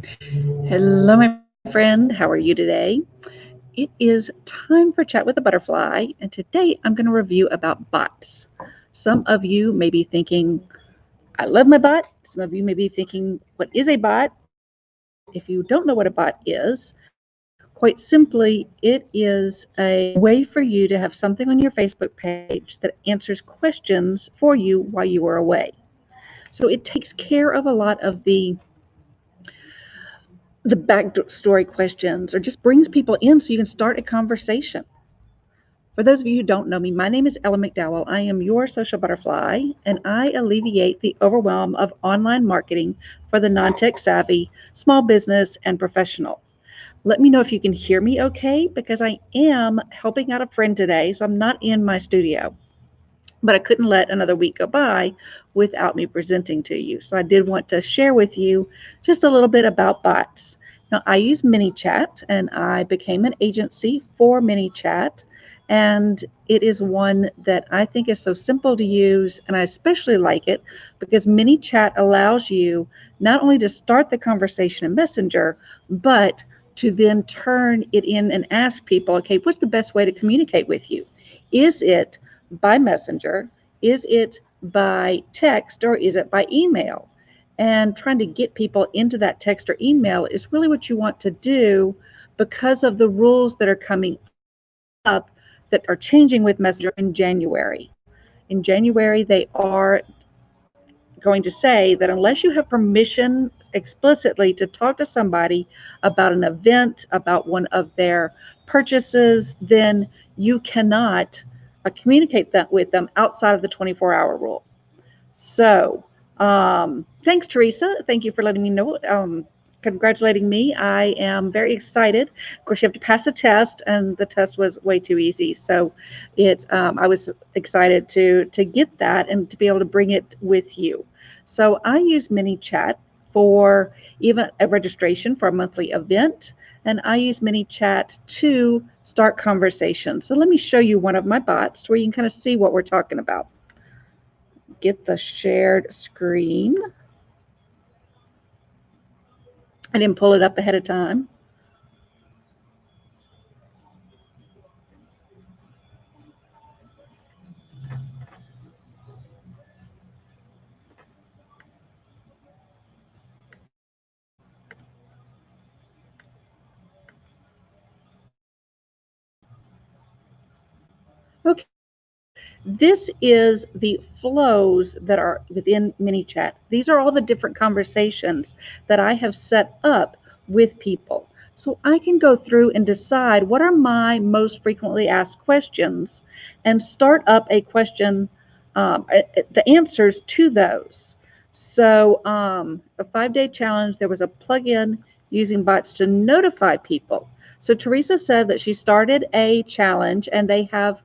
Hello, my friend. How are you today? It is time for Chat with a Butterfly, and today I'm going to review about bots. Some of you may be thinking, I love my bot. Some of you may be thinking, what is a bot? If you don't know what a bot is, quite simply, it is a way for you to have something on your Facebook page that answers questions for you while you are away. So it takes care of a lot of the backstory questions or just brings people in so you can start a conversation. For those of you who don't know me, my name is Ella McDowell. I am your social butterfly, and I alleviate the overwhelm of online marketing for the non-tech savvy, small business, and professional. Let me know if you can hear me okay, because I am helping out a friend today, so I'm not in my studio. But I couldn't let another week go by without me presenting to you. So I did want to share with you just a little bit about bots. Now, I use ManyChat, and I became an agency for ManyChat. And it is one that I think is so simple to use, and I especially like it because ManyChat allows you not only to start the conversation in Messenger, but to then turn it in and ask people, okay, what's the best way to communicate with you? Is it by messenger? Is it by text, or is it by email? And trying to get people into that text or email is really what you want to do because of the rules that are coming up that are changing with Messenger in January. In January, they are going to say that unless you have permission explicitly to talk to somebody about an event, about one of their purchases, then you cannot communicate that with them outside of the 24-hour rule. So, thanks, Teresa. Thank you for letting me know. Congratulating me. I am very excited. Of course, you have to pass a test, and the test was way too easy. So, I was excited to get that and to be able to bring it with you. So, I use ManyChat for even a registration for a monthly event, and I use ManyChat to start conversations. So, let me show you one of my bots where you can kind of see what we're talking about. Get the shared screen. I didn't pull it up ahead of time. Okay, this is the flows that are within ManyChat. These are all the different conversations that I have set up with people. So I can go through and decide what are my most frequently asked questions and start up a question, the answers to those. So a 5-day challenge, there was a plugin using bots to notify people. So Teresa said that she started a challenge and they have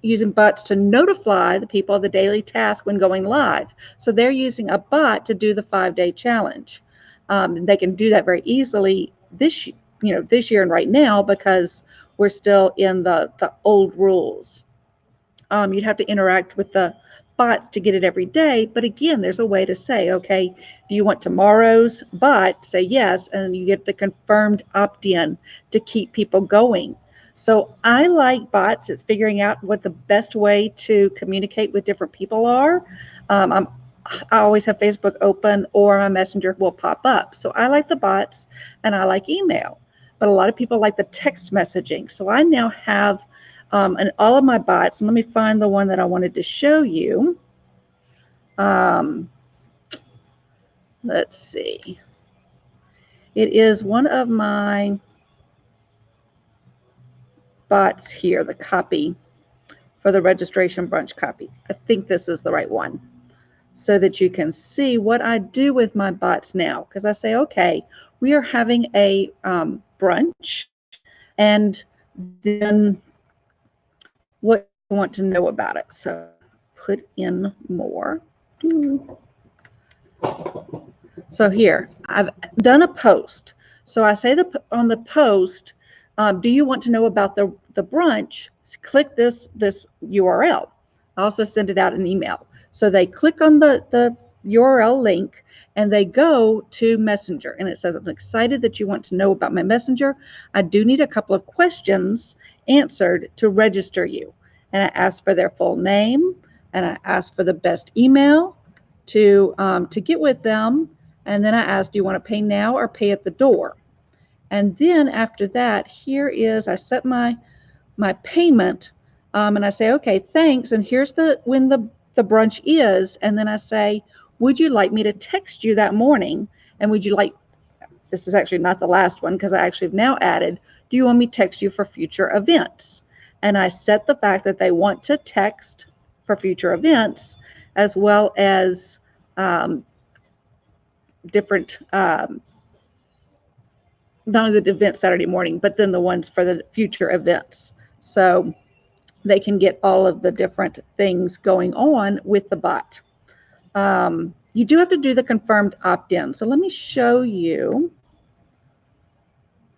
using bots to notify the people of the daily task when going live. So they're using a bot to do the 5-day challenge. They can do that very easily this year and right now because we're still in the old rules. You'd have to interact with the bots to get it every day. But again, there's a way to say, okay, do you want tomorrow's bot? Say yes, and you get the confirmed opt-in to keep people going. So I like bots. It's figuring out what the best way to communicate with different people are. I always have Facebook open or my messenger will pop up. So I like the bots and I like email. But a lot of people like the text messaging. So I now have and all of my bots, and let me find the one that I wanted to show you. Um, let's see. It is one of my bots here, the copy for the registration brunch copy. I think this is the right one so that you can see what I do with my bots now. Because I say, okay, we are having a brunch, and then what you want to know about it. So put in more. So here, I've done a post. So I say on the post, do you want to know about the brunch? Click this URL. I also send it out an email. So they click on the URL link, and they go to Messenger. And it says, I'm excited that you want to know about my Messenger. I do need a couple of questions answered to register you. And I ask for their full name, and I ask for the best email to get with them. And then I ask, do you want to pay now or pay at the door? And then after that, here is, I set my payment, and I say, okay, thanks. And here's when the brunch is. And then I say, would you like me to text you that morning? And would you like, this is actually not the last one because I actually have now added, do you want me to text you for future events? And I set the fact that they want to text for future events, as well as different, not only the event Saturday morning, but then the ones for the future events. So they can get all of the different things going on with the bot. You do have to do the confirmed opt-in. So let me show you.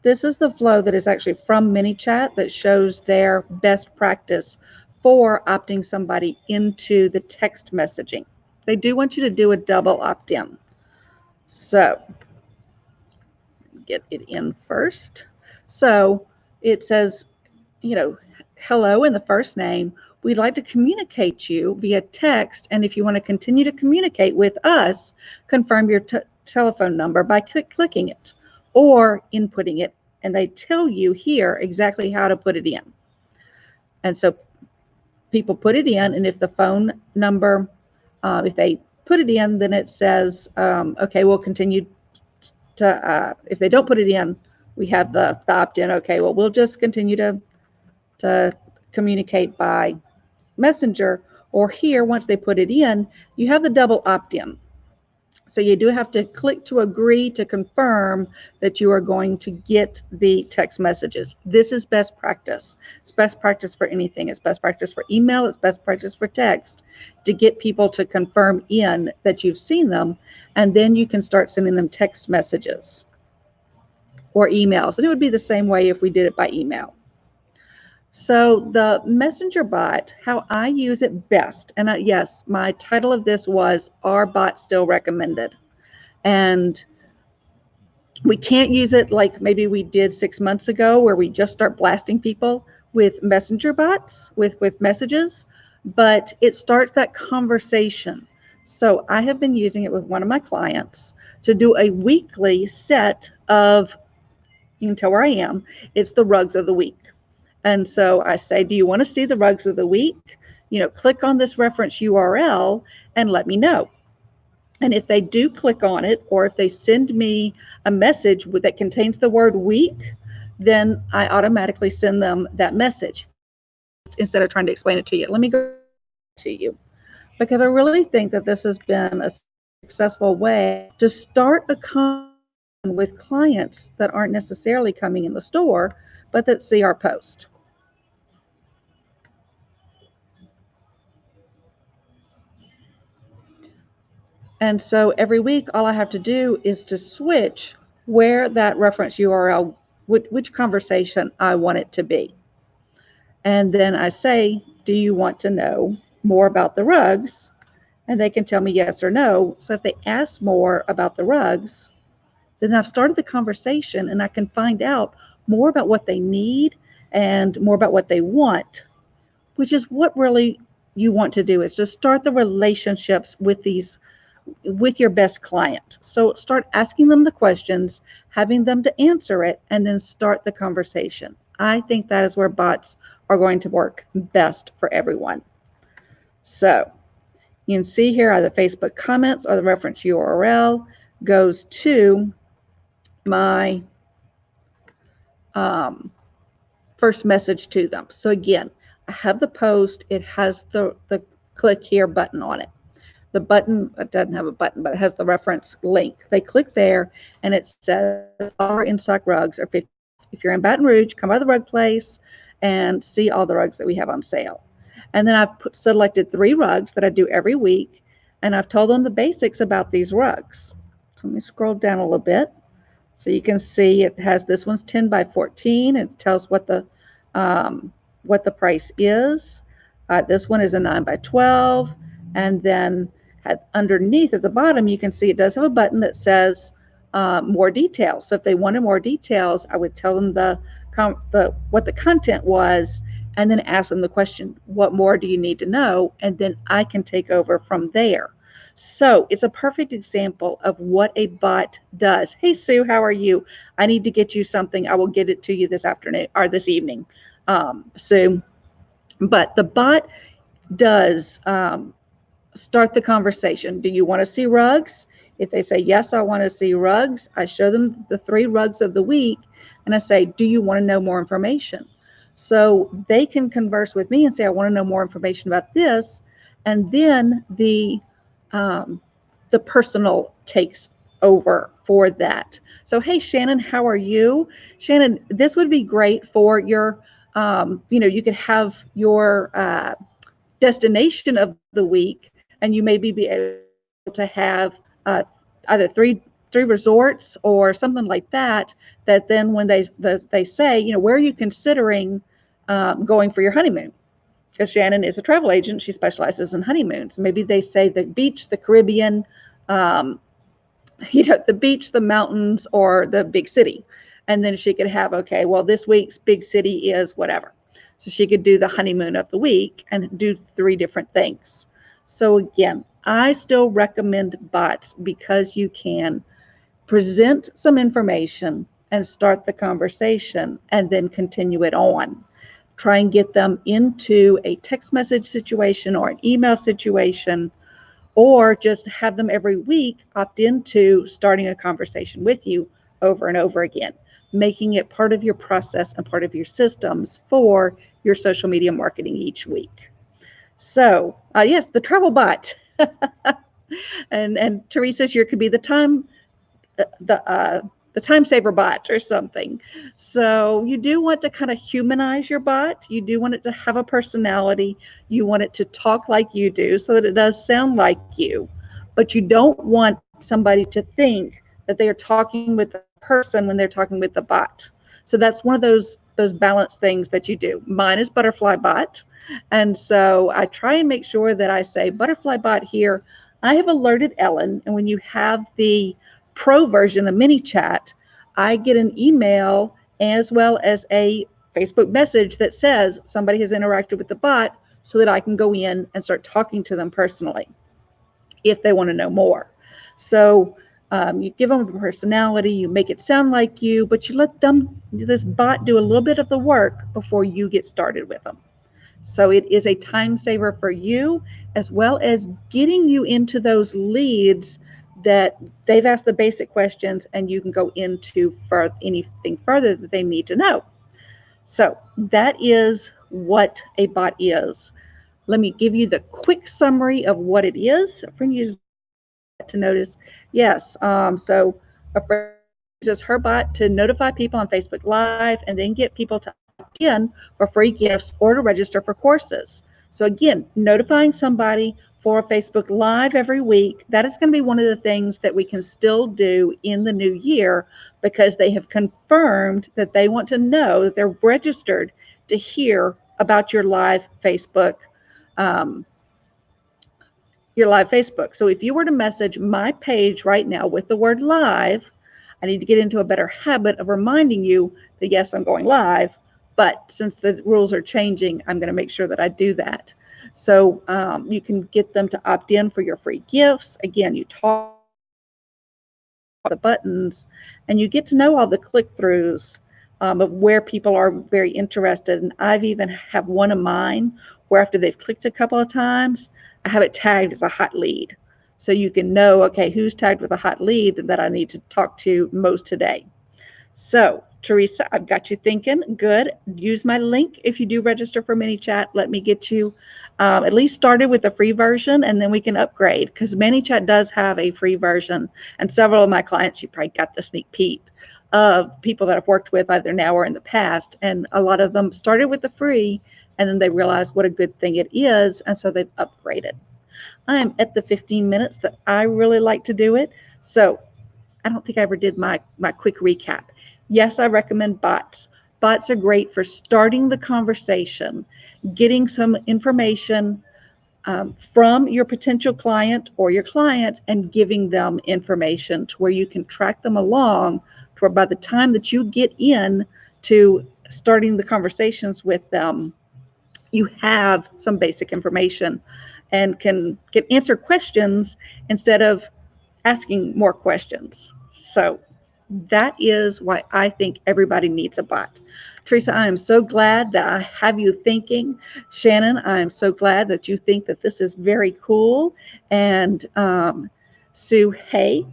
This is the flow that is actually from ManyChat that shows their best practice for opting somebody into the text messaging. They do want you to do a double opt-in. So get it in first. So it says, you know, hello in the first name. We'd like to communicate you via text, and if you want to continue to communicate with us, confirm your telephone number by clicking it or inputting it, and they tell you here exactly how to put it in. And so people put it in, and if the phone number, if they put it in, then it says, okay, we'll continue to, if they don't put it in, we have the opt-in. Okay, well, we'll just continue to communicate by Messenger, or here, once they put it in, you have the double opt-in. So you do have to click to agree to confirm that you are going to get the text messages. This is best practice. It's best practice for anything. It's best practice for email. It's best practice for text, to get people to confirm in that you've seen them, and then you can start sending them text messages or emails. And it would be the same way if we did it by email. So the Messenger bot, how I use it best, and yes, my title of this was, Are Bots Still Recommended? And we can't use it like maybe we did 6 months ago, where we just start blasting people with Messenger bots, with messages, but it starts that conversation. So I have been using it with one of my clients to do a weekly set of, you can tell where I am, it's the rugs of the week. And so I say, do you want to see the rugs of the week? You know, click on this reference URL and let me know. And if they do click on it, or if they send me a message that contains the word week, then I automatically send them that message instead of trying to explain it to you. Let me go to you, because I really think that this has been a successful way to start a conversation with clients that aren't necessarily coming in the store, but that see our post. And so every week, all I have to do is to switch where that reference URL, which conversation I want it to be. And then I say, do you want to know more about the rugs? And they can tell me yes or no. So if they ask more about the rugs, then I've started the conversation, and I can find out more about what they need and more about what they want, which is what really you want to do, is to start the relationships with your best client. So start asking them the questions, having them to answer it, and then start the conversation. I think that is where bots are going to work best for everyone. So you can see here are the Facebook comments, or the reference URL goes to my first message to them. So again, I have the post, it has the click here button on it. The button, it doesn't have a button, but it has the reference link. They click there, and it says our in-stock rugs are 50. If you're in Baton Rouge, come by the rug place and see all the rugs that we have on sale. And then I've selected 3 rugs that I do every week, and I've told them the basics about these rugs. So let me scroll down a little bit. So you can see it has, this one's 10 by 14. It tells what the price is. This one is a 9 by 12, and then Underneath at the bottom, you can see it does have a button that says more details. So if they wanted more details, I would tell them what the content was, and then ask them the question, what more do you need to know? And then I can take over from there. So it's a perfect example of what a bot does. Hey, Sue, how are you? I need to get you something. I will get it to you this afternoon or this evening, Sue. But the bot does start the conversation. Do you want to see rugs? If they say, yes, I want to see rugs, I show them the 3 rugs of the week, and I say, do you want to know more information? So they can converse with me and say, I want to know more information about this. And then the personal takes over for that. So, hey, Shannon, how are you? Shannon, this would be great for your, you could have your destination of the week, and you maybe be able to have either three resorts or something like that. That then when they say, where are you considering going for your honeymoon? Because Shannon is a travel agent, she specializes in honeymoons. Maybe they say the beach, the Caribbean, the beach, the mountains, or the big city. And then she could have, okay, well, this week's big city is whatever. So she could do the honeymoon of the week and do 3 different things. So again, I still recommend bots because you can present some information and start the conversation and then continue it on. Try and get them into a text message situation or an email situation, or just have them every week opt into starting a conversation with you over and over again, making it part of your process and part of your systems for your social media marketing each week. So yes, the travel bot. and Teresa, you could be the time saver bot or something. So you do want to kind of humanize your bot. You do want it to have a personality. You want it to talk like you do so that it does sound like you. But you don't want somebody to think that they are talking with the person when they're talking with the bot. So that's one of those balanced things that you do. Mine is Butterfly Bot. And so I try and make sure that I say, Butterfly Bot here, I have alerted Ellen. And when you have the pro version of ManyChat, I get an email as well as a Facebook message that says somebody has interacted with the bot, so that I can go in and start talking to them personally if they want to know more. So you give them a personality, you make it sound like you, but you let this bot do a little bit of the work before you get started with them. So it is a time saver for you, as well as getting you into those leads that they've asked the basic questions, and you can go into anything further that they need to know. So that is what a bot is. Let me give you the quick summary of what it is. A friend uses to notice. Yes. So a friend uses her bot to notify people on Facebook Live and then get people to opt in for free gifts or to register for courses. So again, notifying somebody for a Facebook Live every week, that is going to be one of the things that we can still do in the new year, because they have confirmed that they want to know that they're registered to hear about your live Facebook. So if you were to message my page right now with the word live, I need to get into a better habit of reminding you that yes, I'm going live, but since the rules are changing, I'm going to make sure that I do that. So you can get them to opt in for your free gifts. Again, you talk the buttons and you get to know all the click-throughs of where people are very interested. And I've even have one of mine where after they've clicked a couple of times, I have it tagged as a hot lead. So you can know, okay, who's tagged with a hot lead that I need to talk to most today. So Teresa, I've got you thinking. Good. Use my link if you do register for ManyChat. Let me get you at least started with the free version, and then we can upgrade, because ManyChat does have a free version. And several of my clients, you probably got the sneak peek of people that I've worked with either now or in the past. And a lot of them started with the free, and then they realized what a good thing it is. And so they've upgraded. I am at the 15 minutes that I really like to do it. So I don't think I ever did my quick recap. Yes, I recommend bots. Bots are great for starting the conversation, getting some information, from your potential client or your client and giving them information to where you can track them along to where by the time that you get in to starting the conversations with them, you have some basic information and can answer questions instead of asking more questions. So that is why I think everybody needs a bot. Teresa, I am so glad that I have you thinking. Shannon, I am so glad that you think that this is very cool. And Sue, hey.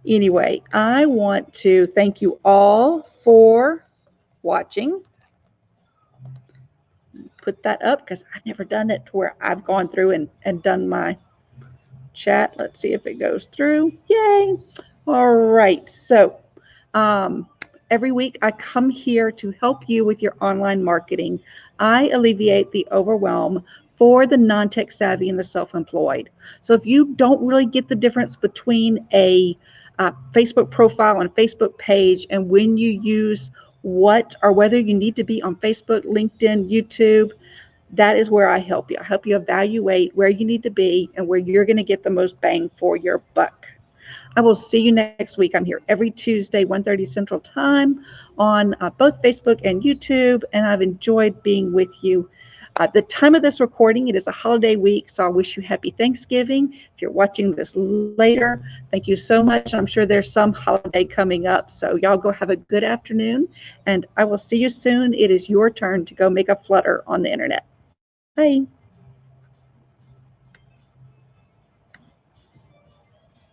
Anyway, I want to thank you all for watching. Put that up because I've never done it to where I've gone through and done my chat. Let's see if it goes through. Yay. All right. So every week I come here to help you with your online marketing. I alleviate the overwhelm for the non-tech savvy and the self-employed. So if you don't really get the difference between a Facebook profile and Facebook page and when you use what or whether you need to be on Facebook, LinkedIn, YouTube, that is where I help you. I help you evaluate where you need to be and where you're going to get the most bang for your buck. I will see you next week. I'm here every Tuesday, 1:30 Central Time on both Facebook and YouTube, and I've enjoyed being with you. The time of this recording, it is a holiday week, so I wish you happy Thanksgiving. If you're watching this later, thank you so much. I'm sure there's some holiday coming up, so y'all go have a good afternoon, and I will see you soon. It is your turn to go make a flutter on the internet. Bye.